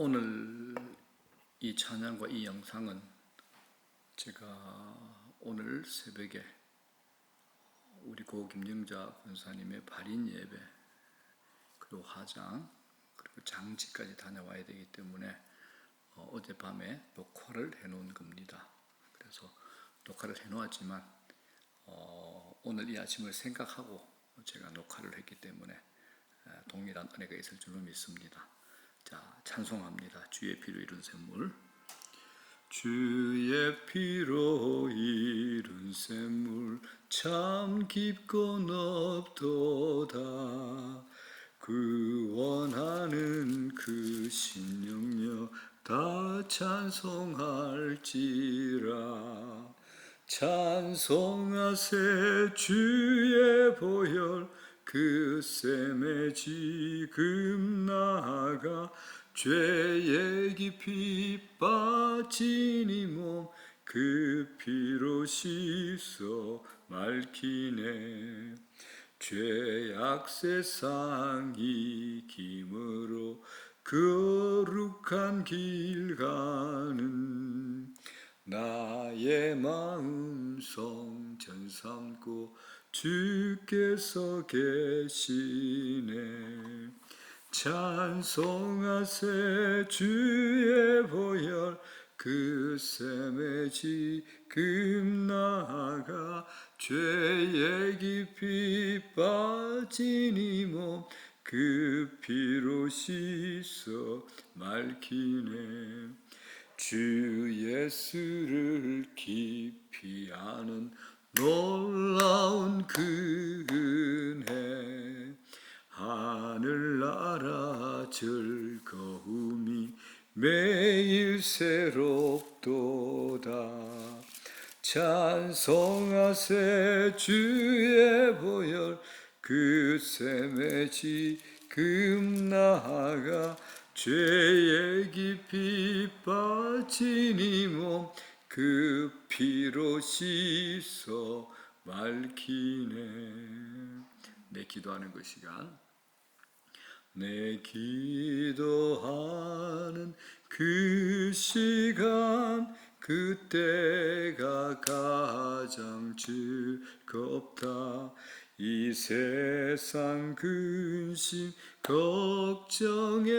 오늘 이 찬양과 이 영상은 제가 오늘 새벽에 우리 고 김영자 권사님의 발인 예배, 그리고 화장, 그리고 장지까지 다녀와야 되기 때문에 어젯밤에 녹화를 해놓은 겁니다. 그래서 녹화를 해놓았지만 오늘 이 아침을 생각하고 제가 녹화를 했기 때문에 동일한 은혜가 있을 줄로 믿습니다. 자, 찬송합니다. 주의 피로 이룬 샘물. 주의 피로 이룬 샘물 참 깊고 넓도다. 그 원하는 그 신령여 다 찬송할지라. 찬송하세 주의 보혈 그 샘에 지금 나아가 죄에 깊이 빠진 이 몸 그 피로 씻어 맑히네. 죄악 세상 이김으로 거룩한 길 가는 나의 마음 성전 삼고 주께서 계시네. 찬송하세 주의 보혈 그 샘에 지금 나아가 죄에 깊이 빠진 이 몸 그 피로 씻어 맑히네. 주 예수를 깊이 아는 놀라운 그 은혜, 하늘나라 즐거움이 매일 새롭도다. 찬송하세 주의 보혈 그 샘에 지금 나아가 죄에 깊이 빠진 이 몸 그 피로 씻어 맑히네. 내 기도하는 그 시간, 내 기도하는 그 시간, 그때가 가장 즐겁다. 이 세상 근심 걱정에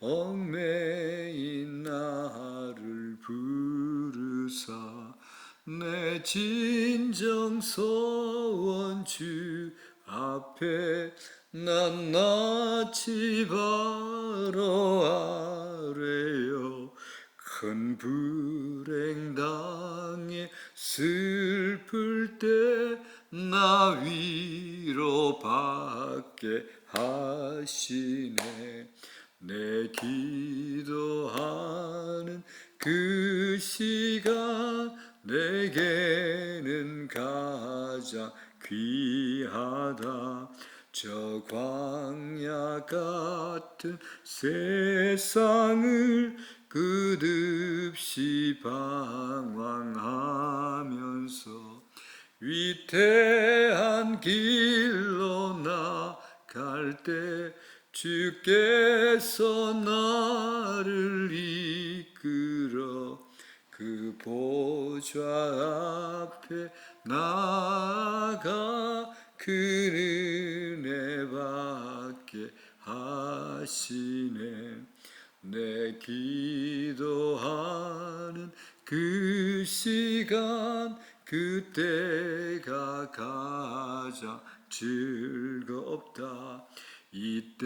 얽매인 나를 부르사 내 진정 소원 주 앞에 낱낱이 바로 아뢰어 큰 불행 당해 슬플 때 나 위로받게 하시네. 내 기도하는 그 시간 내게는 가장 귀하다. 저 광야 같은 세상을 끝없이 방황하면서 위태한 길로 나갈 때 주께서 나를 이끌어 그 보좌 앞에 나아가 그 은혜 받게 하시네. 내 기도하는 그 시간 그때가 가장 즐겁다. 이때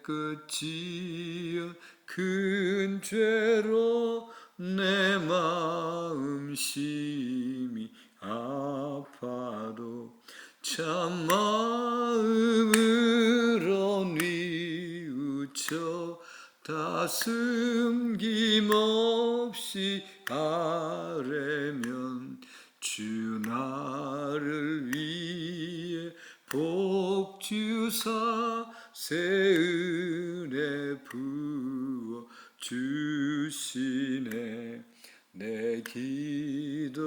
끝이여 큰 죄로 내 마음 심히 아파도 참 마음으로 뉘우쳐 다 숨김없이 아뢰면 주 나를 위해 복 주사 새 은혜 부어 주시네. 내 기도하는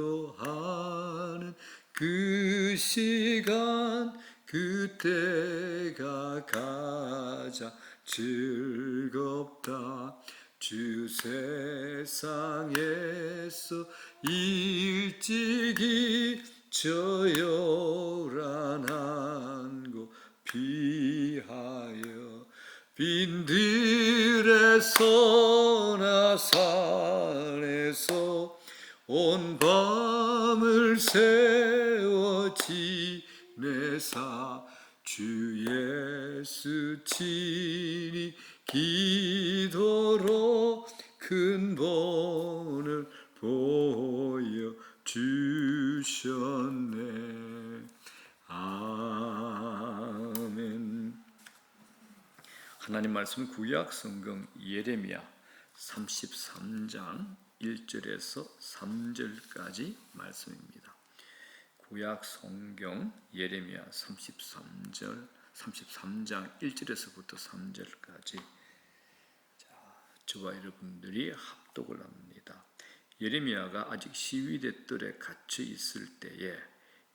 그 시간 그때가 가장 즐겁다. 주 세상에서 일찍이 저 요란한 곳 피하여 빈들의 선화산에서 온 밤을 세워 지내사 주 예수 친히 기도로 큰 본을 보여주셨네. 아멘. 하나님 말씀 구약 성경 예레미야 33장 1절에서 3절까지 말씀입니다. 구약 성경 예레미야 33장 1절에서부터 3절까지 저와 여러분들이 합독을 합니다. 예레미야가 아직 시위대 뜰에 갇혀 있을 때에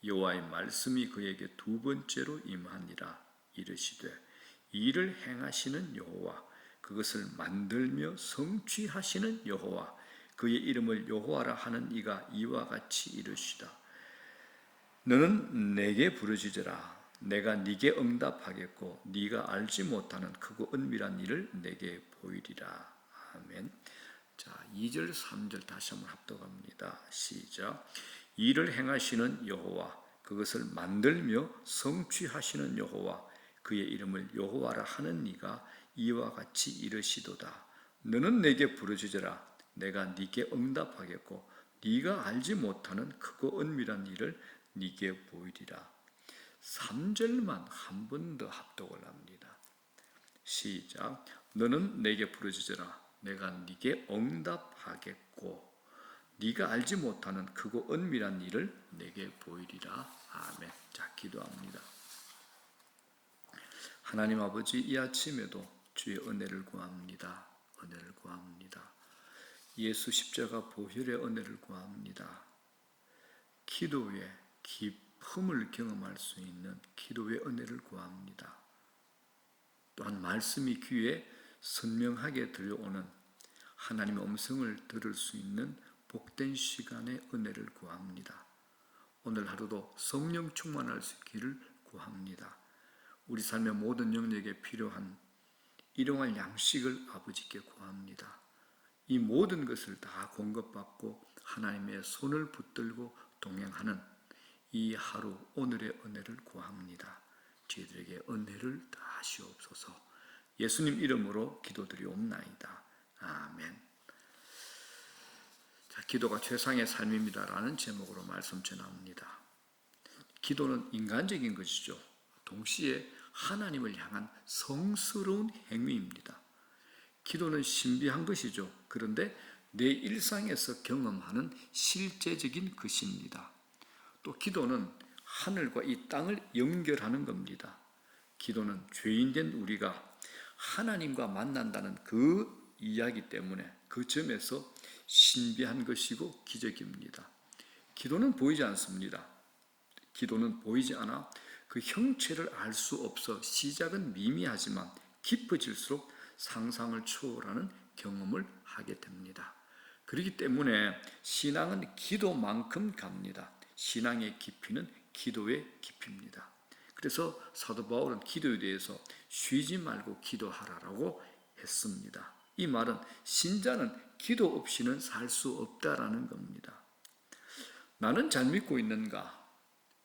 여호와의 말씀이 그에게 두 번째로 임하니라. 이르시되 이를 행하시는 여호와, 그것을 만들며 성취하시는 여호와, 그의 이름을 여호와라 하는 이가 이와 같이 이르시다. 너는 내게 부르짖으라. 내가 네게 응답하겠고 네가 알지 못하는 크고 은밀한 일을 내게 보이리라. 아멘. 자, 2절 3절 다시 한번 합독합니다. 시작. 이를 행하시는 여호와, 그것을 만들며 성취하시는 여호와, 그의 이름을 여호와라 하는 이가 이와 같이 이르시도다. 너는 내게 부르짖으라. 내가 네게 응답하겠고 네가 알지 못하는 크고 은밀한 일을 네게 보이리라. 3절만 한 번 더 합독을 합니다. 시작. 너는 내게 부르짖으라. 내가 네게 응답하겠고 네가 알지 못하는 크고 은밀한 일을 내게 보이리라. 아멘. 자, 기도합니다. 하나님 아버지, 이 아침에도 주의 은혜를 구합니다. 은혜를 구합니다. 예수 십자가 보혈의 은혜를 구합니다. 기도의 기쁨을 경험할 수 있는 기도의 은혜를 구합니다. 또한 말씀이 귀에 선명하게 들려오는 하나님의 음성을 들을 수 있는 복된 시간의 은혜를 구합니다. 오늘 하루도 성령 충만할 수 있기를 구합니다. 우리 삶의 모든 영역에 필요한 일용할 양식을 아버지께 구합니다. 이 모든 것을 다 공급받고 하나님의 손을 붙들고 동행하는 이 하루 오늘의 은혜를 구합니다. 저희들에게 은혜를 다하시옵소서. 예수님 이름으로 기도드리옵나이다. 아멘. 자, 기도가 최상의 삶입니다라는 제목으로 말씀 전합니다. 기도는 인간적인 것이죠. 동시에 하나님을 향한 성스러운 행위입니다. 기도는 신비한 것이죠. 그런데 내 일상에서 경험하는 실제적인 것입니다. 또 기도는 하늘과 이 땅을 연결하는 겁니다. 기도는 죄인된 우리가 하나님과 만난다는 그 이야기 때문에 그 점에서 신비한 것이고 기적입니다. 기도는 보이지 않습니다. 기도는 보이지 않아 그 형체를 알 수 없어 시작은 미미하지만 깊어질수록 상상을 초월하는 경험을 하게 됩니다. 그렇기 때문에 신앙은 기도만큼 갑니다. 신앙의 깊이는 기도의 깊이입니다. 그래서 사도 바울은 기도에 대해서 쉬지 말고 기도하라라고 했습니다. 이 말은 신자는 기도 없이는 살 수 없다라는 겁니다. 나는 잘 믿고 있는가?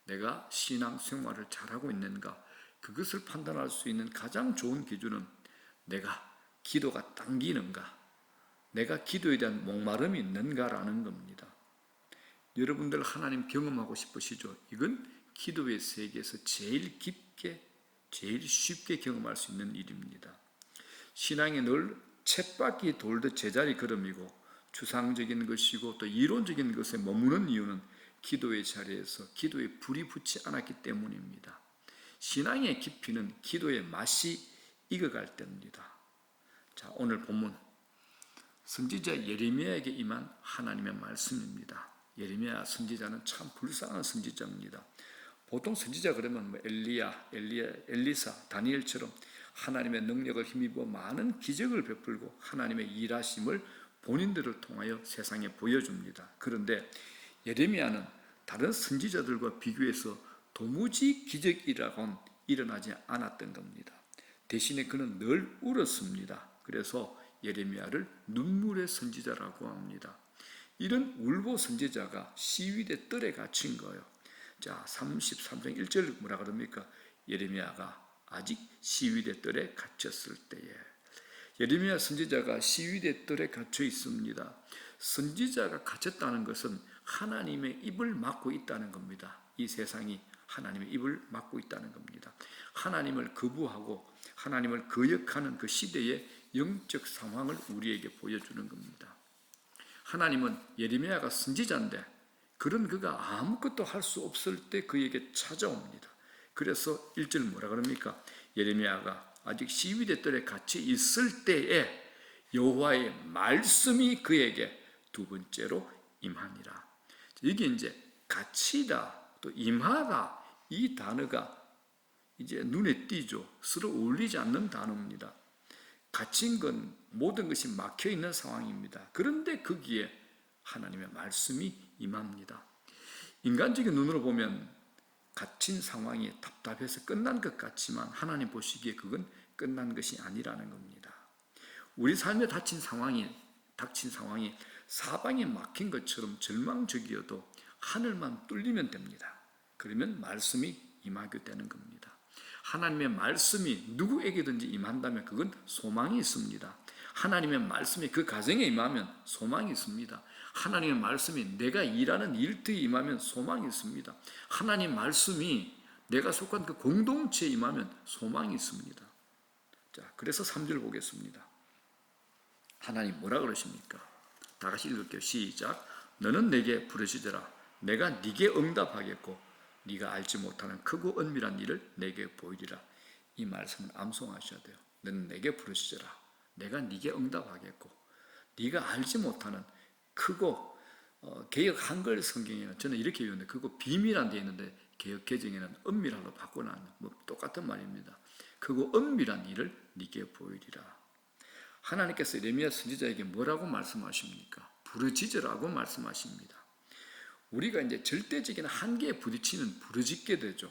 내가 신앙 생활을 잘하고 있는가? 그것을 판단할 수 있는 가장 좋은 기준은 내가 기도가 당기는가? 내가 기도에 대한 목마름이 있는가라는 겁니다. 여러분들 하나님 경험하고 싶으시죠? 이건 기도의 세계에서 제일 깊게, 제일 쉽게 경험할 수 있는 일입니다. 신앙이 늘 쳇바퀴 돌듯 제자리 걸음이고 추상적인 것이고 또 이론적인 것에 머무는 이유는 기도의 자리에서 기도에 불이 붙지 않았기 때문입니다. 신앙의 깊이는 기도의 맛이 익어갈 때입니다. 자, 오늘 본문 선지자 예레미야에게 임한 하나님의 말씀입니다. 예레미야 선지자는 참 불쌍한 선지자입니다. 보통 선지자 그러면 엘리야, 엘리사, 다니엘처럼 하나님의 능력을 힘입어 많은 기적을 베풀고 하나님의 일하심을 본인들을 통하여 세상에 보여줍니다. 그런데 예레미야는 다른 선지자들과 비교해서 도무지 기적이라고는 일어나지 않았던 겁니다. 대신에 그는 늘 울었습니다. 그래서 예레미야를 눈물의 선지자라고 합니다. 이런 울보 선지자가 시위대 뜰에 갇힌 거예요. 자, 33장 1절 뭐라 그럽니까? 예레미야가 아직 시위대 뜰에 갇혔을 때에. 예레미야 선지자가 시위대 뜰에 갇혀 있습니다. 선지자가 갇혔다는 것은 하나님의 입을 막고 있다는 겁니다. 이 세상이 하나님의 입을 막고 있다는 겁니다. 하나님을 거부하고 하나님을 거역하는 그 시대의 영적 상황을 우리에게 보여주는 겁니다. 하나님은 예레미야가 선지자인데 그런 그가 아무것도 할 수 없을 때 그에게 찾아옵니다. 그래서 1절 뭐라 그럽니까? 예레미야가 아직 시위대 뜰에 갇혀 있을 때에 여호와의 말씀이 그에게 두 번째로 임하니라. 이게 이제 갇히다 또 임하다 이 단어가 이제 눈에 띄죠. 서로 어울리지 않는 단어입니다. 갇힌 건 모든 것이 막혀 있는 상황입니다. 그런데 거기에 하나님의 말씀이 임합니다. 인간적인 눈으로 보면 갇힌 상황이 답답해서 끝난 것 같지만 하나님 보시기에 그건 끝난 것이 아니라는 겁니다. 우리 삶에 닥친 상황이 사방에 막힌 것처럼 절망적이어도 하늘만 뚫리면 됩니다. 그러면 말씀이 임하게 되는 겁니다. 하나님의 말씀이 누구에게든지 임한다면 그건 소망이 있습니다. 하나님의 말씀이 그 가정에 임하면 소망이 있습니다. 하나님의 말씀이 내가 일하는 일터에 임하면 소망이 있습니다. 하나님의 말씀이 내가 속한 그 공동체에 임하면 소망이 있습니다. 자, 그래서 3절 보겠습니다. 하나님 뭐라 그러십니까? 다 같이 읽을게요. 시작. 너는 내게 부르시더라. 내가 네게 응답하겠고 네가 알지 못하는 크고 은밀한 일을 내게 보이리라. 이 말씀을 암송하셔야 돼요. 너는 내게 부르시더라. 내가 네게 응답하겠고 네가 알지 못하는 크고 개역 한글 성경에는 저는 이렇게 외우는데 그거 비밀한 데 있는데 개역 개정에는 은밀한로 바꿔놨는 뭐 똑같은 말입니다. 크고 은밀한 일을 네게 보이리라. 하나님께서 예레미야 선지자에게 뭐라고 말씀하십니까? 부르짖으라고 말씀하십니다. 우리가 이제 절대적인 한계에 부딪히면 부르짖게 되죠.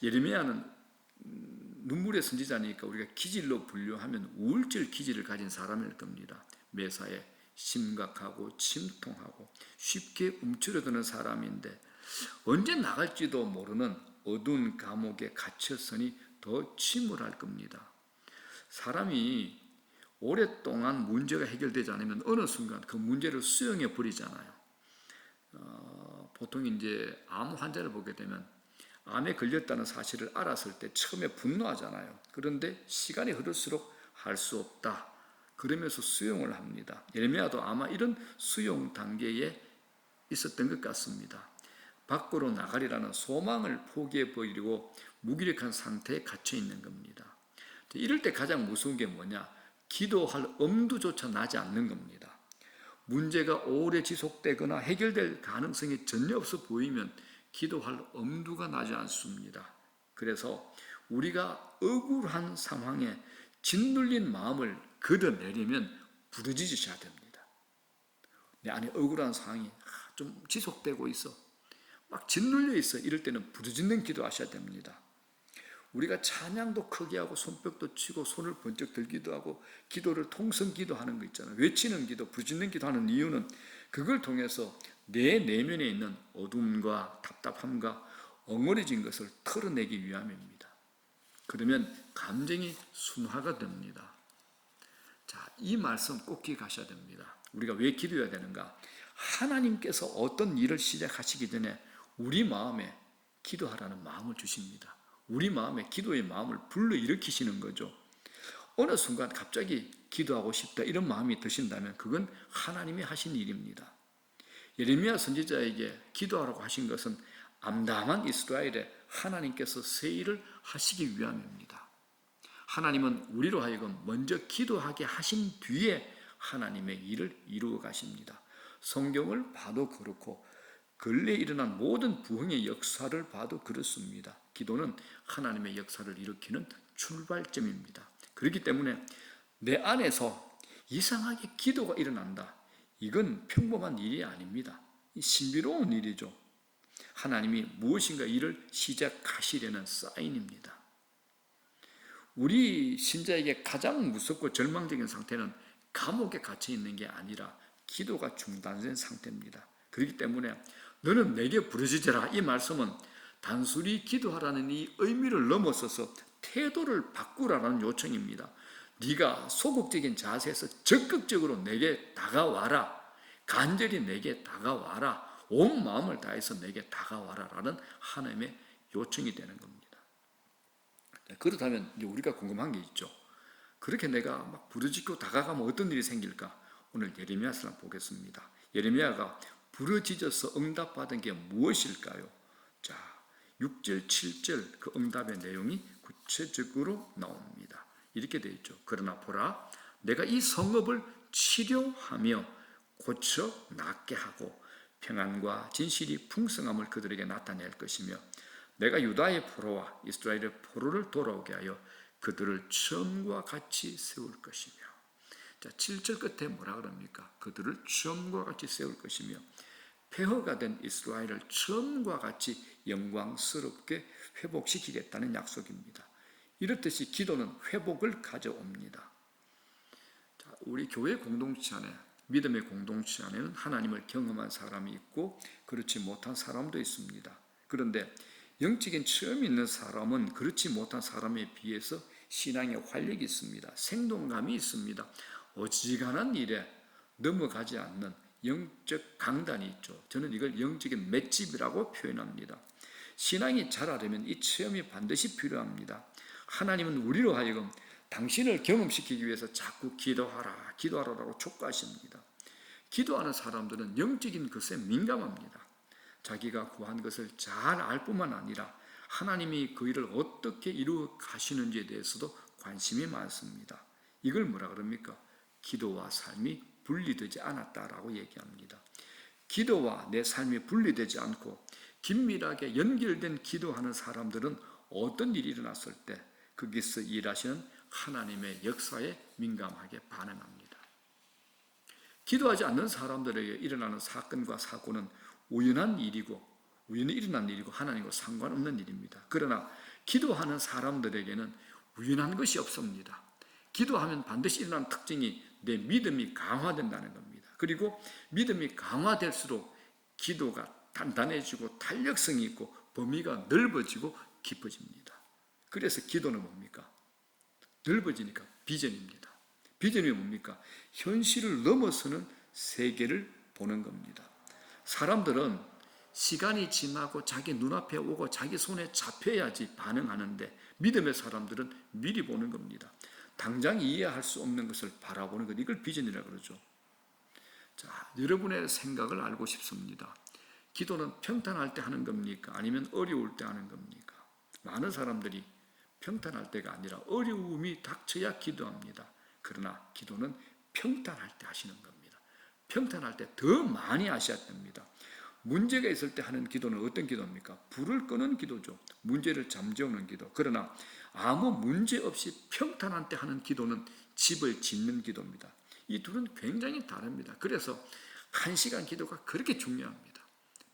예레미야는 눈물의 선지자니까 우리가 기질로 분류하면 우울증 기질을 가진 사람일 겁니다. 매사에 심각하고 침통하고 쉽게 움츠러드는 사람인데 언제 나갈지도 모르는 어두운 감옥에 갇혔으니 더 침울할 겁니다. 사람이 오랫동안 문제가 해결되지 않으면 어느 순간 그 문제를 수용해 버리잖아요. 보통 이제 암 환자를 보게 되면 암에 걸렸다는 사실을 알았을 때 처음에 분노하잖아요. 그런데 시간이 흐를수록 할 수 없다. 그러면서 수용을 합니다. 예레미야도 아마 이런 수용 단계에 있었던 것 같습니다. 밖으로 나가리라는 소망을 포기해 버리고 무기력한 상태에 갇혀 있는 겁니다. 이럴 때 가장 무서운 게 뭐냐? 기도할 엄두조차 나지 않는 겁니다. 문제가 오래 지속되거나 해결될 가능성이 전혀 없어 보이면 기도할 엄두가 나지 않습니다. 그래서 우리가 억울한 상황에 짓눌린 마음을 걷어내려면 부르짖으셔야 됩니다. 내 안에 억울한 상황이 좀 지속되고 있어. 막 짓눌려 있어. 이럴 때는 부르짖는 기도하셔야 됩니다. 우리가 찬양도 크게 하고 손뼉도 치고 손을 번쩍 들기도 하고 기도를 통성 기도하는 거 있잖아요. 외치는 기도, 부르짖는 기도하는 이유는 그걸 통해서 내 내면에 있는 어둠과 답답함과 엉어리진 것을 털어내기 위함입니다. 그러면 감정이 순화가 됩니다. 자, 이 말씀 꼭 기억하셔야 됩니다. 우리가 왜 기도해야 되는가? 하나님께서 어떤 일을 시작하시기 전에 우리 마음에 기도하라는 마음을 주십니다. 우리 마음에 기도의 마음을 불러일으키시는 거죠. 어느 순간 갑자기 기도하고 싶다 이런 마음이 드신다면 그건 하나님이 하신 일입니다. 예레미야 선지자에게 기도하라고 하신 것은 암담한 이스라엘에 하나님께서 새 일을 하시기 위함입니다. 하나님은 우리로 하여금 먼저 기도하게 하신 뒤에 하나님의 일을 이루어 가십니다. 성경을 봐도 그렇고 근래에 일어난 모든 부흥의 역사를 봐도 그렇습니다. 기도는 하나님의 역사를 일으키는 출발점입니다. 그렇기 때문에 내 안에서 이상하게 기도가 일어난다. 이건 평범한 일이 아닙니다. 신비로운 일이죠. 하나님이 무엇인가 일을 시작하시려는 사인입니다. 우리 신자에게 가장 무섭고 절망적인 상태는 감옥에 갇혀 있는 게 아니라 기도가 중단된 상태입니다. 그렇기 때문에 너는 내게 부르짖으라, 이 말씀은 단순히 기도하라는 이 의미를 넘어서서 태도를 바꾸라는 요청입니다. 네가 소극적인 자세에서 적극적으로 내게 다가와라, 간절히 내게 다가와라, 온 마음을 다해서 내게 다가와라 라는 하나님의 요청이 되는 겁니다. 그렇다면 우리가 궁금한 게 있죠. 그렇게 내가 막 부르짖고 다가가면 어떤 일이 생길까? 오늘 예레미야서를 보겠습니다. 예레미야가 부르짖어서 응답받은 게 무엇일까요? 자, 6절, 7절 그 응답의 내용이 구체적으로 나옵니다. 이렇게 되어 있죠. 그러나 보라, 내가 이 성읍을 치료하며 고쳐 낫게 하고 평안과 진실이 풍성함을 그들에게 나타낼 것이며 내가 유다의 포로와 이스라엘의 포로를 돌아오게 하여 그들을 처음과 같이 세울 것이며. 자, 7절 끝에 뭐라 그럽니까? 그들을 처음과 같이 세울 것이며 폐허가 된 이스라엘을 처음과 같이 영광스럽게 회복시키겠다는 약속입니다. 이렇듯이 기도는 회복을 가져옵니다. 자, 우리 교회 공동체 안에, 믿음의 공동체 안에는 하나님을 경험한 사람이 있고 그렇지 못한 사람도 있습니다. 그런데 영적인 체험이 있는 사람은 그렇지 못한 사람에 비해서 신앙의 활력이 있습니다. 생동감이 있습니다. 어지간한 일에 넘어가지 않는 영적 강단이 있죠. 저는 이걸 영적인 맷집이라고 표현합니다. 신앙이 자라려면 이 체험이 반드시 필요합니다. 하나님은 우리로 하여금 당신을 경험시키기 위해서 자꾸 기도하라라고 촉구하십니다. 기도하는 사람들은 영적인 것에 민감합니다. 자기가 구한 것을 잘 알 뿐만 아니라 하나님이 그 일을 어떻게 이루어 가시는지에 대해서도 관심이 많습니다. 이걸 뭐라 그럽니까? 기도와 삶이 분리되지 않았다라고 얘기합니다. 기도와 내 삶이 분리되지 않고 긴밀하게 연결된 기도하는 사람들은 어떤 일이 일어났을 때 거기서 일하시는 하나님의 역사에 민감하게 반응합니다. 기도하지 않는 사람들에게 일어나는 사건과 사고는 우연히 일어난 일이고 하나님과 상관없는 일입니다. 그러나 기도하는 사람들에게는 우연한 것이 없습니다. 기도하면 반드시 일어나는 특징이 내 믿음이 강화된다는 겁니다. 그리고 믿음이 강화될수록 기도가 단단해지고 탄력성이 있고 범위가 넓어지고 깊어집니다. 그래서 기도는 뭡니까? 넓어지니까 비전입니다. 비전이 뭡니까? 현실을 넘어서는 세계를 보는 겁니다. 사람들은 시간이 지나고 자기 눈앞에 오고 자기 손에 잡혀야지 반응하는데 믿음의 사람들은 미리 보는 겁니다. 당장 이해할 수 없는 것을 바라보는 것, 이걸 비전이라고 그러죠. 자, 여러분의 생각을 알고 싶습니다. 기도는 평탄할 때 하는 겁니까? 아니면 어려울 때 하는 겁니까? 많은 사람들이 평탄할 때가 아니라 어려움이 닥쳐야 기도합니다. 그러나 기도는 평탄할 때 하시는 겁니다. 평탄할 때 더 많이 하셔야 됩니다. 문제가 있을 때 하는 기도는 어떤 기도입니까? 불을 끄는 기도죠. 문제를 잠재우는 기도. 그러나 아무 문제 없이 평탄한 때 하는 기도는 집을 짓는 기도입니다. 이 둘은 굉장히 다릅니다. 그래서 1시간 기도가 그렇게 중요합니다.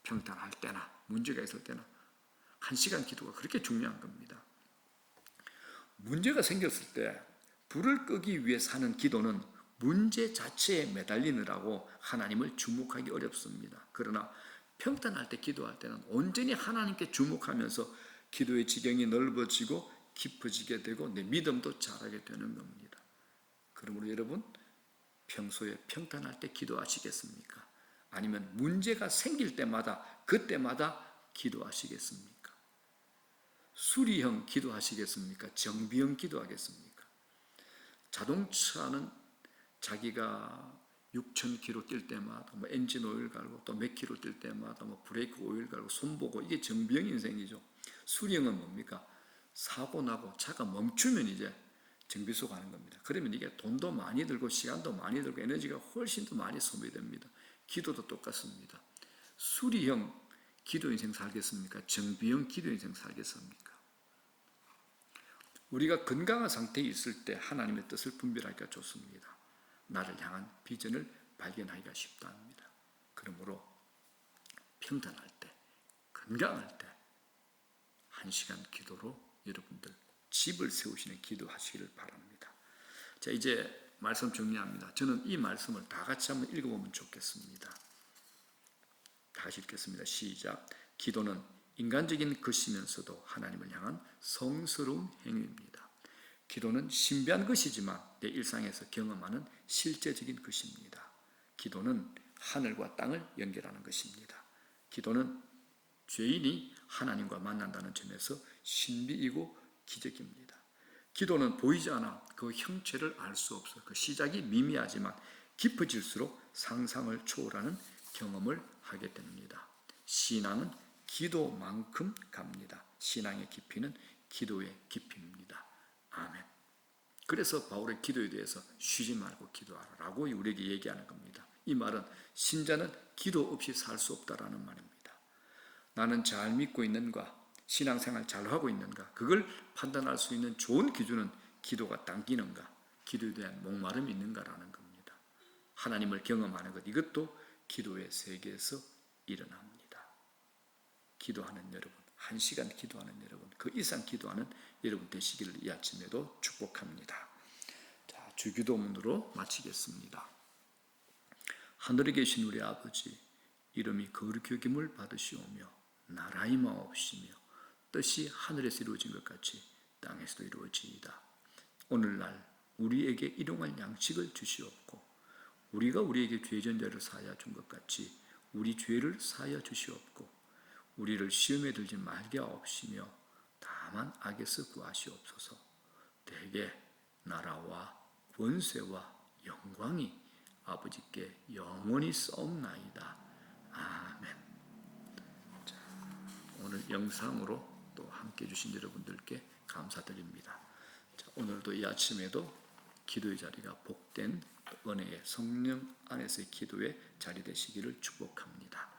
평탄할 때나 문제가 있을 때나 1시간 기도가 그렇게 중요한 겁니다. 문제가 생겼을 때 불을 끄기 위해서 하는 기도는 문제 자체에 매달리느라고 하나님을 주목하기 어렵습니다. 그러나 평탄할 때 기도할 때는 온전히 하나님께 주목하면서 기도의 지경이 넓어지고 깊어지게 되고 내 믿음도 자라게 되는 겁니다. 그러므로 여러분, 평소에 평탄할 때 기도하시겠습니까? 아니면 문제가 생길 때마다 그때마다 기도하시겠습니까? 수리형 기도하시겠습니까? 정비형 기도하겠습니까? 자동차는 자기가 6,000km 뛸 때마다 엔진 오일 갈고 또 몇 킬로 뛸 때마다 브레이크 오일 갈고 손보고, 이게 정비형 인생이죠. 수리형은 뭡니까? 사고 나고 차가 멈추면 이제 정비소 가는 겁니다. 그러면 이게 돈도 많이 들고 시간도 많이 들고 에너지가 훨씬 더 많이 소비됩니다. 기도도 똑같습니다. 수리형 기도 인생 살겠습니까? 정비형 기도 인생 살겠습니까? 우리가 건강한 상태에 있을 때 하나님의 뜻을 분별하기가 좋습니다. 나를 향한 비전을 발견하기가 쉽다 합니다. 그러므로 평탄할 때, 건강할 때 1시간 기도로 여러분들 집을 세우시는 기도하시기를 바랍니다. 자, 이제 말씀 정리합니다. 저는 이 말씀을 다 같이 한번 읽어보면 좋겠습니다. 다시 읽겠습니다. 시작. 기도는 인간적인 것이면서도 하나님을 향한 성스러운 행위입니다. 기도는 신비한 것이지만 내 일상에서 경험하는 실제적인 것입니다. 기도는 하늘과 땅을 연결하는 것입니다. 기도는 죄인이 하나님과 만난다는 점에서 신비이고 기적입니다. 기도는 보이지 않아 그 형체를 알 수 없어. 그 시작이 미미하지만 깊어질수록 상상을 초월하는 경험을 하게 됩니다. 신앙은 기도만큼 갑니다. 신앙의 깊이는 기도의 깊이입니다. 아멘. 그래서 바울의 기도에 대해서 쉬지 말고 기도하라고 우리에게 얘기하는 겁니다. 이 말은 신자는 기도 없이 살 수 없다라는 말입니다. 나는 잘 믿고 있는가, 신앙생활 잘하고 있는가, 그걸 판단할 수 있는 좋은 기준은 기도가 당기는가, 기도에 대한 목마름이 있는가라는 겁니다. 하나님을 경험하는 것, 이것도 기도의 세계에서 일어납니다. 기도하는 여러분, 1시간 기도하는 여러분, 그 이상 기도하는 여러분 되시기를 이 아침에도 축복합니다. 자, 주기도문으로 마치겠습니다. 하늘에 계신 우리 아버지, 이름이 거룩히 여김을 받으시오며 나라의 마옵시며 뜻이 하늘에서 이루어진 것 같이 땅에서도 이루어지이다. 오늘날 우리에게 일용할 양식을 주시옵고 우리가 우리에게 죄전자를 사하여 준 것 같이 우리 죄를 사하여 주시옵고 우리를 시험에 들지 말게 하옵시며 다만 악에서 구하시옵소서. 대개 나라와 권세와 영광이 아버지께 영원히 싸움나이다. 아멘. 자, 오늘 영상으로 또 함께 해주신 여러분들께 감사드립니다. 자, 오늘도 이 아침에도 기도의 자리가 복된 은혜의 성령 안에서의 기도의 자리 되시기를 축복합니다.